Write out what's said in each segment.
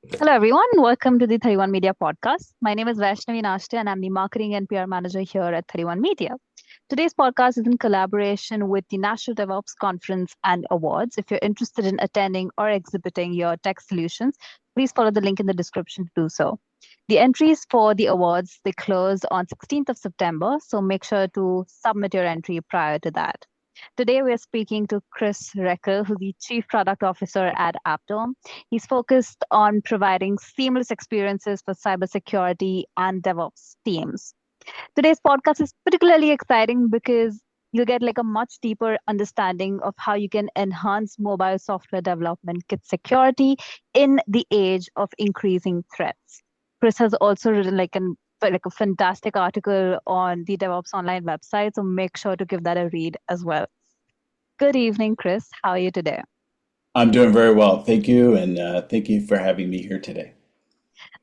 Hello, everyone. Welcome to the 31 Media podcast. My name is Vaishnavi Nashte, and I'm the marketing and PR manager here at 31 Media. Today's podcast is in collaboration with the National DevOps Conference and Awards. If you're interested in attending or exhibiting your tech solutions, please follow the link in the description to do so. The entries for the awards, they close on 16th of September, so make sure to submit your entry prior to that. Today, we're speaking to Chris Roeckl, who's the Chief Product Officer at Appdome. He's focused on providing seamless experiences for cybersecurity and DevOps teams. Today's podcast is particularly exciting because you'll get like a much deeper understanding of how you can enhance mobile software development kit security in the age of increasing threats. Chris has also written like a fantastic article on the DevOps Online website, so make sure to give that a read as well. Good evening, Chris. How are you today? I'm doing very well. Thank you. And thank you for having me here today.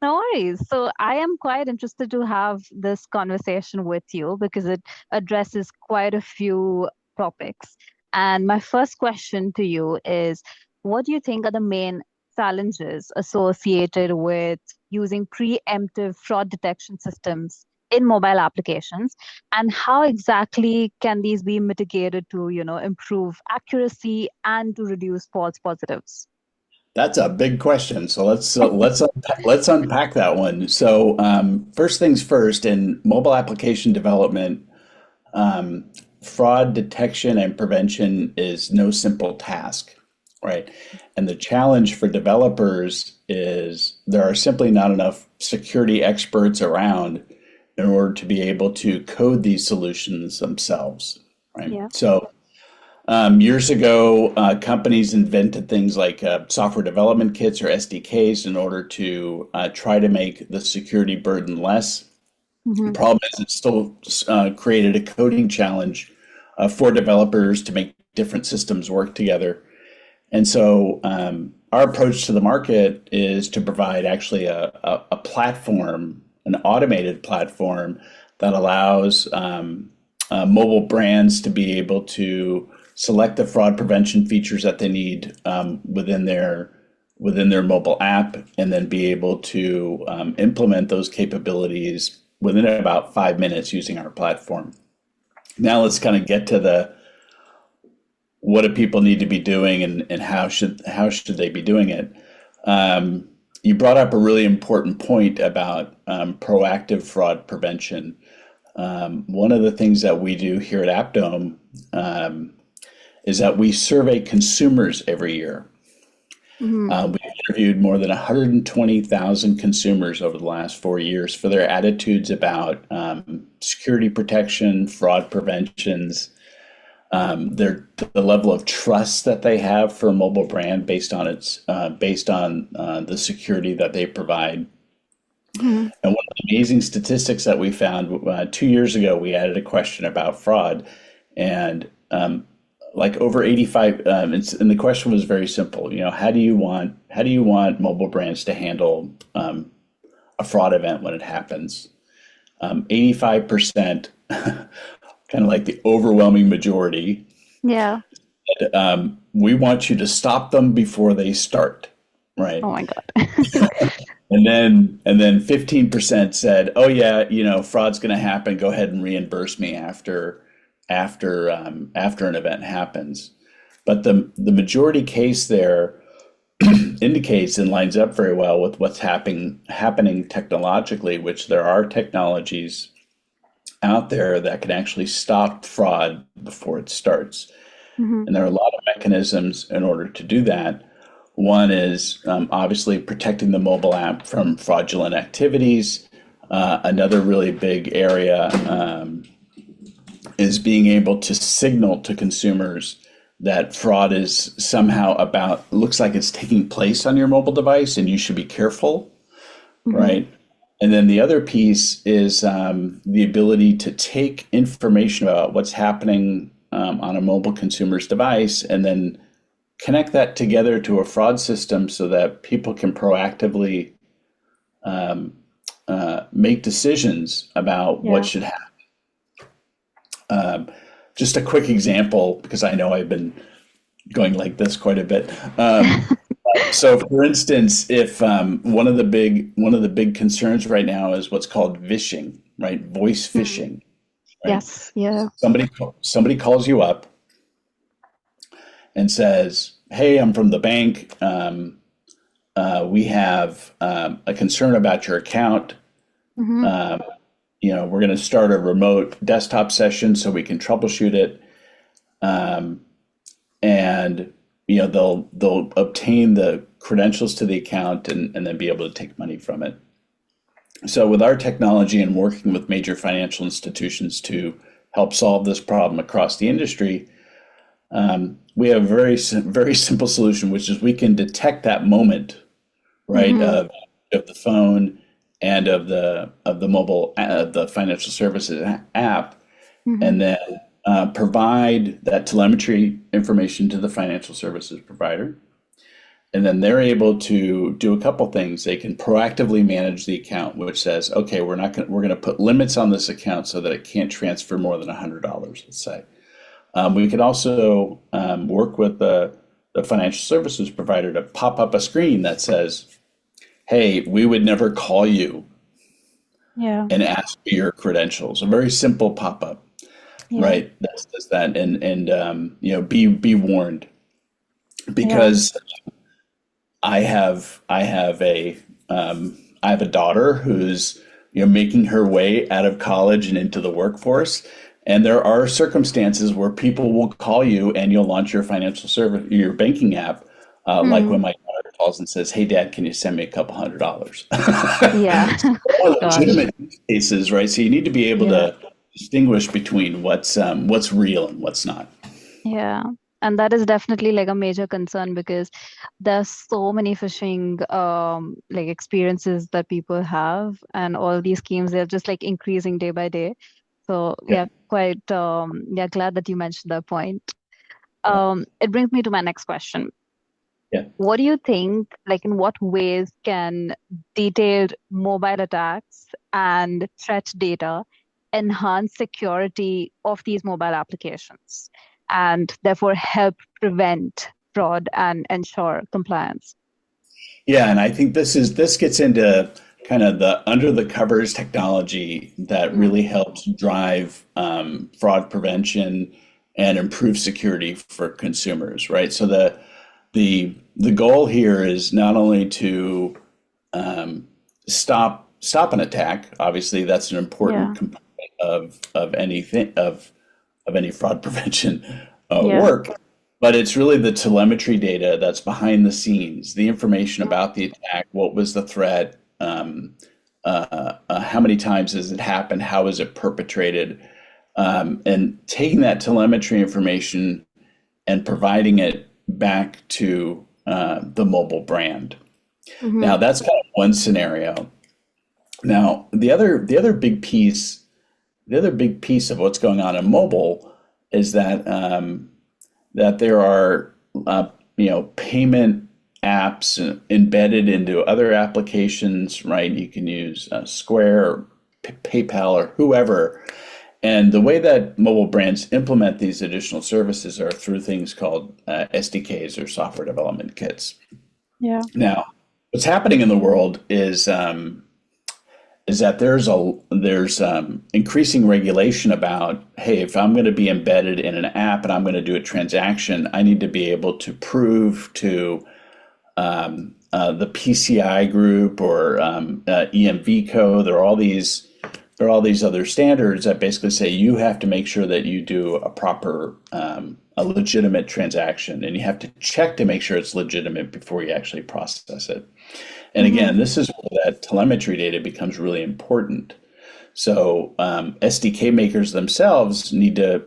No worries. So I am quite interested to have this conversation with you because it addresses quite a few topics. And my first question to you is, what do you think are the main challenges associated with using preemptive fraud detection systems in mobile applications? And how exactly can these be mitigated to, improve accuracy and to reduce false positives? That's a big question. So let's unpack that one. So first things first, in mobile application development, um, fraud detection and prevention is no simple task, right? And the challenge for developers is there are simply not enough security experts around in order to be able to code these solutions themselves, right? Yeah. So years ago, companies invented things like software development kits or SDKs in order to try to make the security burden less. The Hmm. problem is it still created a coding challenge for developers to make different systems work together. And so our approach to the market is to provide actually a platform, an automated platform that allows mobile brands to be able to select the fraud prevention features that they need within their mobile app, and then be able to implement those capabilities within about 5 minutes using our platform. Now let's kind of get to the what do people need to be doing, and how should they be doing it. You brought up a really important point about proactive fraud prevention. One of the things that we do here at Appdome is that we survey consumers every year. Hmm. We've interviewed more than 120,000 consumers over the last 4 years for their attitudes about security protection, fraud preventions, the level of trust that they have for a mobile brand based on the security that they provide. Hmm. And one of the amazing statistics that we found 2 years ago, we added a question about fraud, and like over 85, and the question was very simple. How do you want mobile brands to handle a fraud event when it happens? 85%, kind of like the overwhelming majority, Yeah. we want you to stop them before they start, right? Oh my God. And then 15% said, "Oh yeah, fraud's going to happen. Go ahead and reimburse me after an event happens." But the majority case there indicates and lines up very well with what's happening technologically, which there are technologies out there that can actually stop fraud before it starts. Hmm. And there are a lot of mechanisms in order to do that. One is obviously protecting the mobile app from fraudulent activities. Another really big area is being able to signal to consumers that fraud is somehow looks like it's taking place on your mobile device and you should be careful, Hmm. right? And then the other piece is the ability to take information about what's happening on a mobile consumer's device and then connect that together to a fraud system so that people can proactively make decisions about what Yeah. should happen. Just a quick example, because I know I've been going like this quite a bit. So, for instance, if one of the big concerns right now is what's called vishing, right? Voice Mm. phishing, right? Yes. Yeah. Somebody calls you up and says, "Hey, I'm from the bank. We have a concern about your account. Mm-hmm. Um, we're going to start a remote desktop session so we can troubleshoot it." Um, and they'll obtain the credentials to the account and then be able to take money from it. So with our technology and working with major financial institutions to help solve this problem across the industry, we have a very simple solution, which is we can detect that moment, right, Mm-hmm. of the phone and of the mobile the financial services app, Mm-hmm. and then provide that telemetry information to the financial services provider. And then they're able to do a couple things. They can proactively manage the account, which says, okay, we're going to put limits on this account so that it can't transfer more than $100, let's say. We can also work with the financial services provider to pop up a screen that says, hey, we would never call you Yeah. and ask for your credentials. A very simple pop up, Yeah. right? That says that, and be warned, Yeah. because I have a daughter who's making her way out of college and into the workforce, and there are circumstances where people will call you and you'll launch your financial service, your banking app, like Mm. when my daughter calls and says, "Hey, Dad, can you send me a couple $100?" Yeah. All Gosh. legitimate use cases, right? So you need to be able Yeah. to distinguish between what's real and what's not. Yeah. And that is definitely like a major concern because there's so many phishing like experiences that people have, and all these schemes, they're just like increasing day by day. So Yeah, yeah, quite yeah, glad that you mentioned that point. yeah, It brings me to my next question. yeah. What do you think, like in what ways can detailed mobile attacks and threat data enhance security of these mobile applications and therefore help prevent fraud and ensure compliance? Yeah, and I think this gets into kind of the under the covers technology that Mm. really helps drive fraud prevention and improve security for consumers, right? So the goal here is not only to stop an attack. Obviously, that's an important Yeah. component of anything of any fraud prevention Yeah. work. But it's really the telemetry data that's behind the scenes, the information Mm. about the attack, what was the threat, how many times has it happened, how is it perpetrated, and taking that telemetry information and providing it back to the mobile brand. Mm-hmm. Now that's kind of one scenario. Now the other big piece of what's going on in mobile is that there are payment apps embedded into other applications, right? You can use Square or PayPal or whoever. And the way that mobile brands implement these additional services are through things called SDKs, or software development kits. Yeah. Now, what's happening in the world is that there's increasing regulation about, hey, if I'm going to be embedded in an app and I'm going to do a transaction, I need to be able to prove to the PCI group or EMV there are all these other standards that basically say you have to make sure that you do a proper a legitimate transaction, and you have to check to make sure it's legitimate before you actually process it. And Mm-hmm. again, this is where that telemetry data becomes really important. So SDK makers themselves need to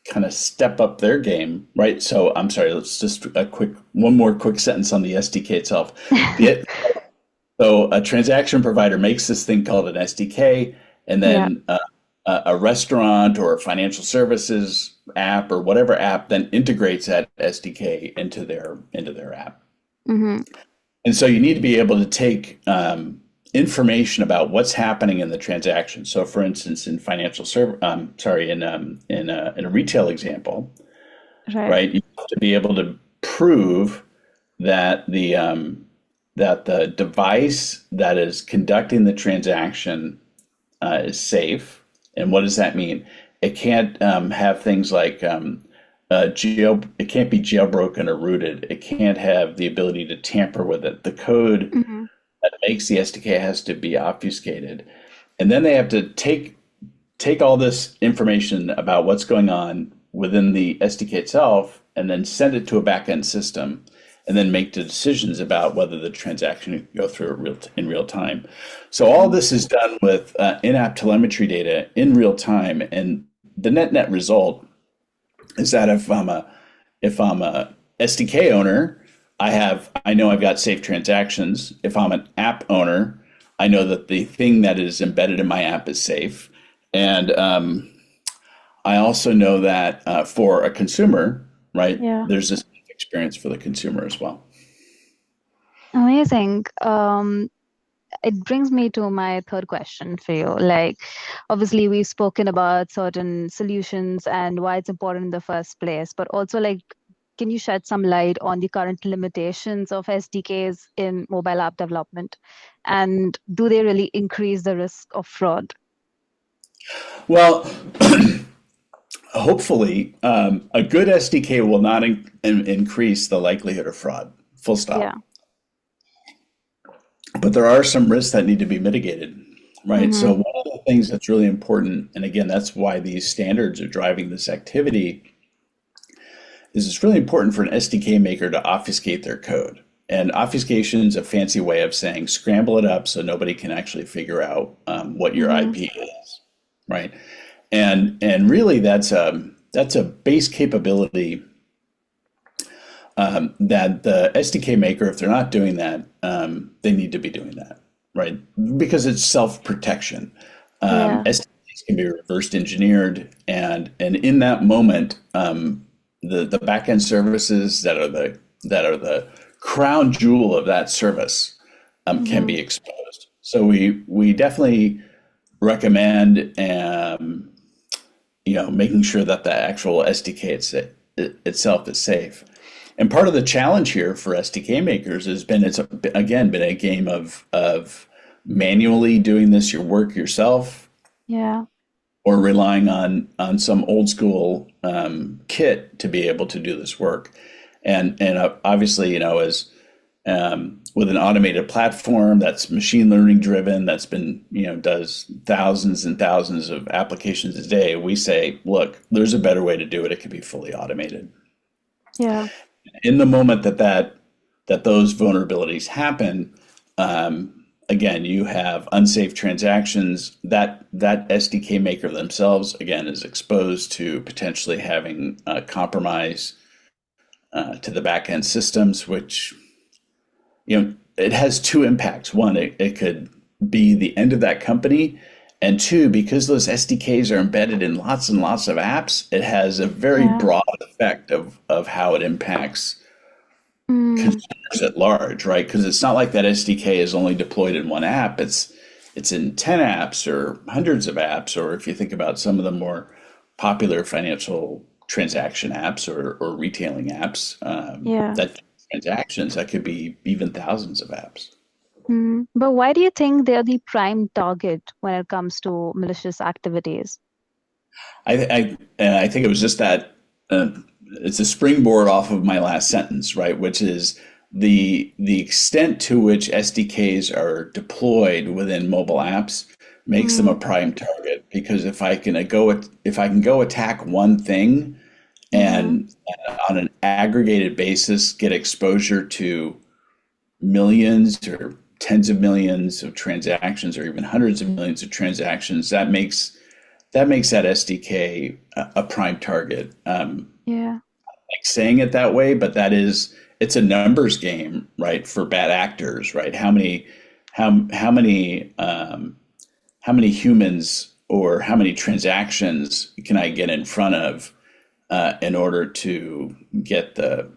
kind of step up their game, right? So I'm sorry, let's just one more quick sentence on the SDK itself. The, so a transaction provider makes this thing called an SDK, and Yeah. then a restaurant or a financial services app or whatever app then integrates that SDK into their app. Mm-hmm. And so you need to be able to take information about what's happening in the transaction. So, for instance, in in a retail example, Right. right, you have to be able to prove that the device that is conducting the transaction is safe. And what does that mean? It can't have things like it can't be jailbroken or rooted. It can't have the ability to tamper with it. The code Hmm. that makes the SDK has to be obfuscated. And then they have to take all this information about what's going on within the SDK itself and then send it to a backend system and then make the decisions about whether the transaction can go through in real time. So all this is done with in-app telemetry data in real time, and the net result is that if I'm a SDK owner, I know I've got safe transactions. If I'm an app owner, I know that the thing that is embedded in my app is safe, and I also know that for a consumer, right, Yeah. there's this experience for the consumer as well. Amazing. It brings me to my third question for you. Like, obviously, we've spoken about certain solutions and why it's important in the first place, but also, like, can you shed some light on the current limitations of SDKs in mobile app development? And do they really increase the risk of fraud? Well, hopefully, a good SDK will not increase the likelihood of fraud. Full Yeah. stop. But there are some risks that need to be mitigated, right? Mm-hmm. So one of the things that's really important, and again, that's why these standards are driving this activity, is it's really important for an SDK maker to obfuscate their code. And obfuscation is a fancy way of saying scramble it up so nobody can actually figure out what your Mm-hmm. IP is, right? And really that's a base capability that the SDK maker, if they're not doing that, they need to be doing that, right? Because it's self-protection. Yeah. SDKs can be reversed engineered, and in that moment, the backend services that are the crown jewel of that service can Mm-hmm. be exposed. So we definitely recommend making sure that the actual SDK itself is safe. And part of the challenge here for SDK makers has been again been a game of manually doing this your work yourself Yeah. or relying on some old school kit to be able to do this work. And obviously, as with an automated platform that's machine learning driven, that's been, does thousands and thousands of applications a day, we say, look, there's a better way to do it. It can be fully automated. Yeah. In the moment that those vulnerabilities happen, again, you have unsafe transactions. That SDK maker themselves, again, is exposed to potentially having compromise to the backend systems, which it has two impacts. One, it could be the end of that company. And two, because those SDKs are embedded in lots and lots of apps, it has a very Yeah. broad effect of how it impacts Mm. consumers at large, right? Because it's not like that SDK is only deployed in one app. It's in 10 apps or hundreds of apps, or if you think about some of the more popular financial transaction apps or retailing apps, Yeah. that transactions, that could be even thousands of apps. Mm. But why do you think they're the prime target when it comes to malicious activities? I think it was just that uh, it's a springboard off of my last sentence, right? Which is the extent to which SDKs are deployed within mobile apps makes them a Mm. prime target. Because if I can go attack one thing Mm-hmm. and on an aggregated basis get exposure to millions or tens of millions of transactions or even hundreds of millions of transactions, that SDK a prime target. Yeah. Like saying it that way, but it's a numbers game, right? For bad actors, right? How many humans or how many transactions can I get in front of in order to get the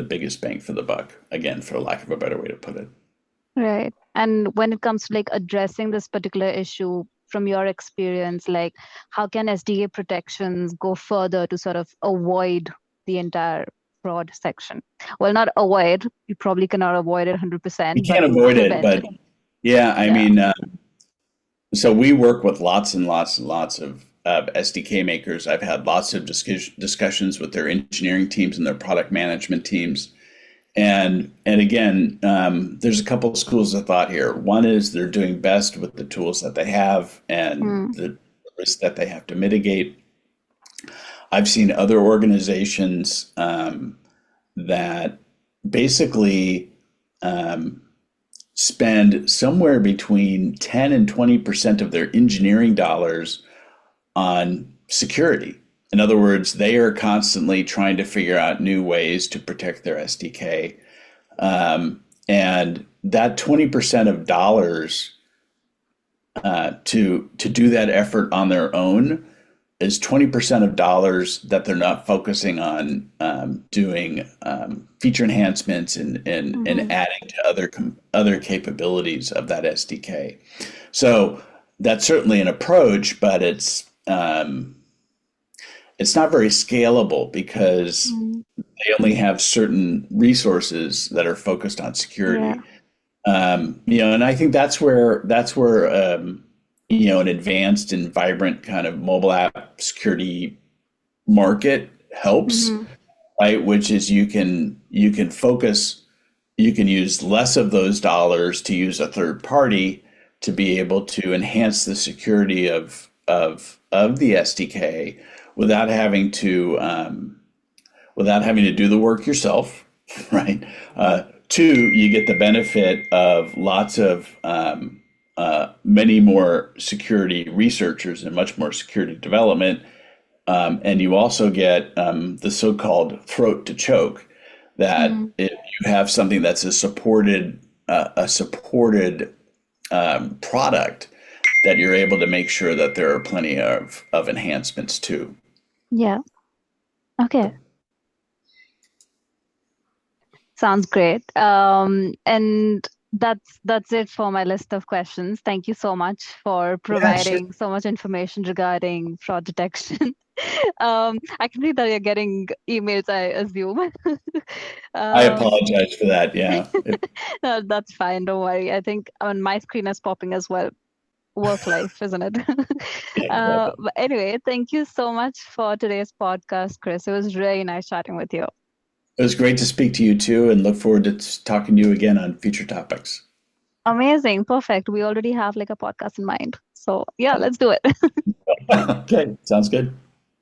biggest bang for the buck? Again, for lack of a better way to put it. Right. And when it comes to like addressing this particular issue from your experience, like how can SDA protections go further to sort of avoid the entire fraud section? Well, not avoid. You probably cannot avoid it You 100%, but can't to avoid it, prevent but it. yeah, I Yeah. mean, so we work with lots and lots and lots of SDK makers. I've had lots of discussions with their engineering teams and their product management teams. And again, there's a couple of schools of thought here. One is they're doing best with the tools that they have and Mm, the risk that they have to mitigate. I've seen other organizations that basically um, spend somewhere between 10 and 20% of their engineering dollars on security. In other words, they are constantly trying to figure out new ways to protect their SDK. And that 20% of dollars to do that effort on their own is 20% of dollars that they're not focusing on doing feature enhancements and mhm. adding to other capabilities of that SDK. So that's certainly an approach, but it's not very scalable because Mm, they only have certain resources that are focused on yeah. security. And I think that's where an advanced and vibrant kind of mobile app security market helps, Hmm. right? Which is you can focus, you can use less of those dollars to use a third party to be able to enhance the security of the SDK without having to do the work yourself, right? Two, you get the benefit of lots of many more security researchers and much more security development, and you also get the so-called throat to choke. That Mm, if you have something that's a supported product, that you're able to make sure that there are plenty of enhancements too. yeah. Okay. Sounds great. And that's it for my list of questions. Thank you so much for Yeah, sure. providing so much information regarding fraud detection. I can see that you're getting emails, I assume. I Um, apologize for that. Yeah. no, that's fine. Don't worry. I think on my screen is popping as well. Work life, isn't it? Yeah, exactly. But anyway, thank you so much for today's podcast, Chris. It was really nice chatting with you. It was great to speak to you too, and look forward to talking to you again on future topics. Amazing. Perfect. We already have like a podcast in mind. So yeah, let's do it. Okay, sounds good.